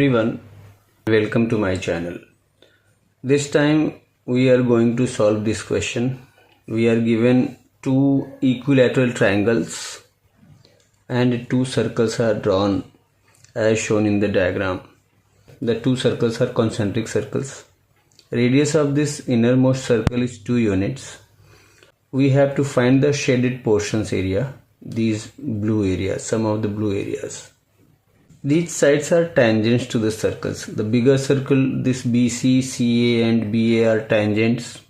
Everyone, welcome to my channel. This time we are going to solve this question. We are given two equilateral triangles and two circles are drawn as shown in the diagram. The two circles are concentric circles. Radius of this innermost circle is 2 units. We have to find the shaded portions area, these blue areas, some of the blue areas. These sides are tangents to the circles. The bigger circle, this BC, CA and BA are tangents.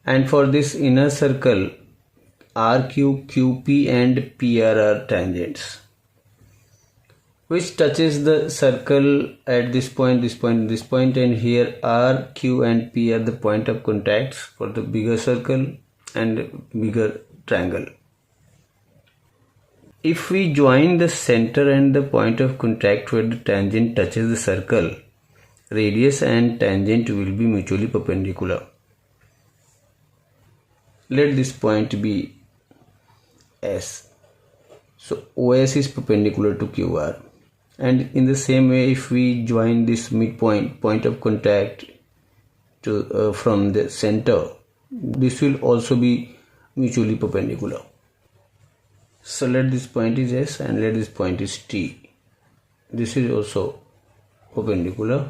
And for this inner circle, RQ, QP and PR are tangents. Which touches the circle at this point, and here R, Q and P are the point of contacts for the bigger circle and bigger triangle. If we join the center and the point of contact where the tangent touches the circle, radius and tangent will be mutually perpendicular. Let this point be S. So OS is perpendicular to QR. And in the same way, if we join this midpoint, point of contact to from the center, this will also be mutually perpendicular. So let this point is S and let this point is T. This is also perpendicular.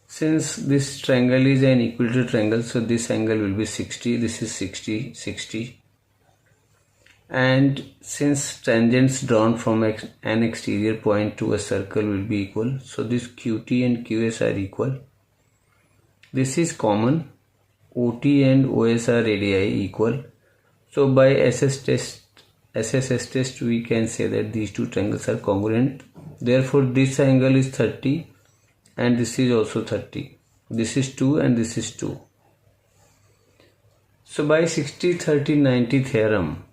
Since this triangle is an equilateral triangle, so this angle will be 60, this is 60, 60. And since tangents drawn from an exterior point to a circle will be equal, so this QT and QS are equal. This is common. OT and OS are radii equal. So by SSS test we can say that these two triangles are congruent. Therefore this angle is 30 and this is also 30. This is 2 and this is 2. So by 60-30-90 theorem,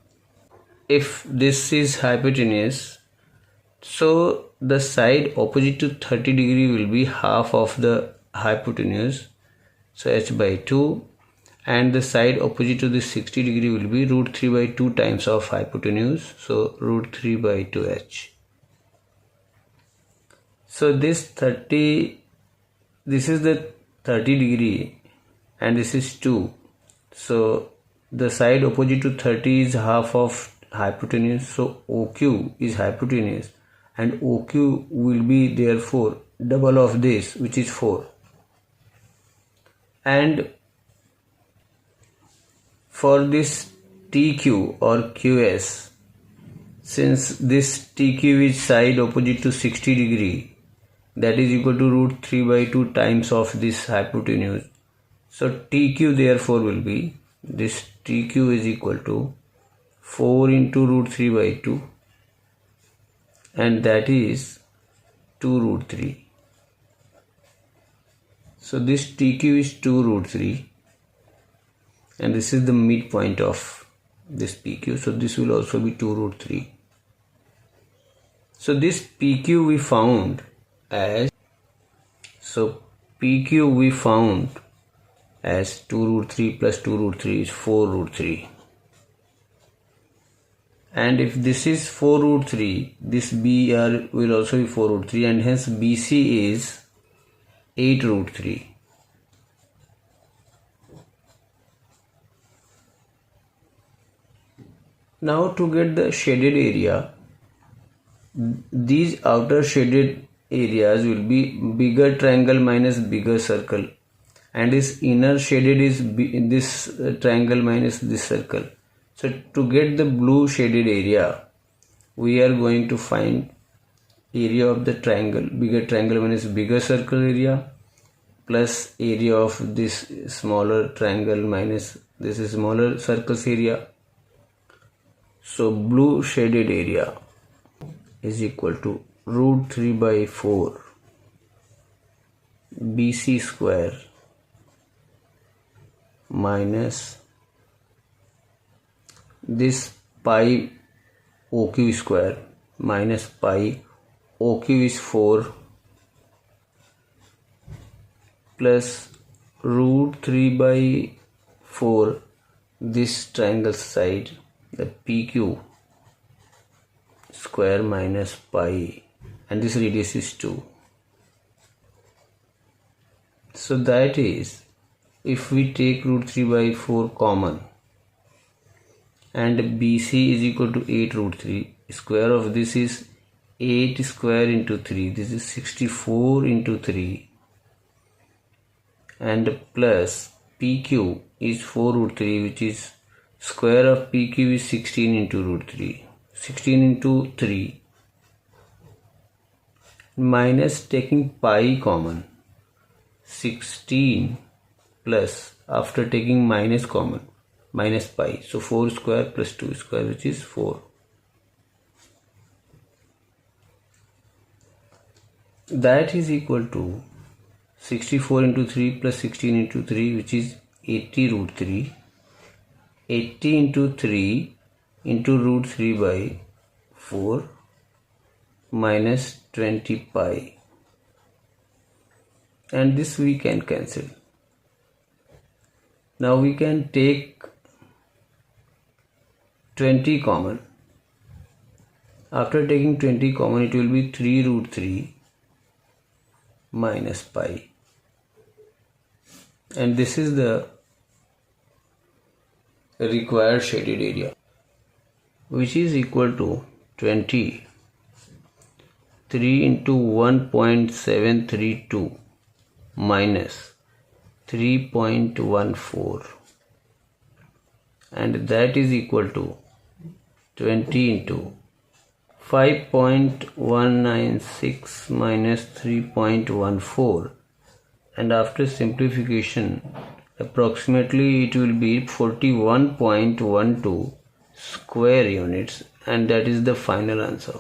if this is hypotenuse, so the side opposite to 30 degree will be half of the hypotenuse, so h by 2, and the side opposite to this 60 degree will be root 3 by 2 times of hypotenuse, so root 3 by 2h. So this 30, this is the 30 degree and this is 2, so the side opposite to 30 is half of hypotenuse, so OQ is hypotenuse and OQ will be therefore double of this, which is 4. And for this TQ or QS, since this TQ is side opposite to 60 degree, that is equal to root 3 by 2 times of this hypotenuse. So TQ therefore will be, this TQ is equal to 4 into root 3 by 2, and that is 2 root 3. So this TQ is 2 root 3 and this is the midpoint of this PQ, so this will also be 2 root 3. So this PQ we found as, so PQ we found as 2 root 3 plus 2 root 3 is 4 root 3. And if this is 4 root 3, this BR will also be 4 root 3 and hence BC is 8 root 3. Now to get the shaded area, these outer shaded areas will be bigger triangle minus bigger circle, and this inner shaded is this triangle minus this circle. So to get the blue shaded area, we are going to find area of the triangle, bigger triangle minus bigger circle area, plus area of this smaller triangle minus this is smaller circles area. So blue shaded area is equal to root 3 by 4 BC square minus this pi OQ square minus pi OQ is 4 plus root 3 by 4 this triangle side, the PQ square minus pi, and this radius is 2. So that is, if we take root 3 by 4 common and BC is equal to 8 root 3, square of this is 8 square into 3, this is 64 into 3, and plus PQ is 4 root 3, which is square of PQ is 16 into root 3, 16 into 3, minus taking pi common, 16 plus after taking minus common, minus pi, so 4 square plus 2 square, which is 4. That is equal to 64 into 3 plus 16 into 3, which is 80 root 3. 80 into 3 into root 3 by 4 minus 20 pi. And this we can cancel. Now we can take 20 common. After taking 20 common, it will be 3 root 3 minus pi. And this is the required shaded area, which is equal to 20, 3 into 1.732 minus 3.14, and that is equal to 20 into 5.196 minus 3.14, and after simplification approximately it will be 41.12 square units, and that is the final answer.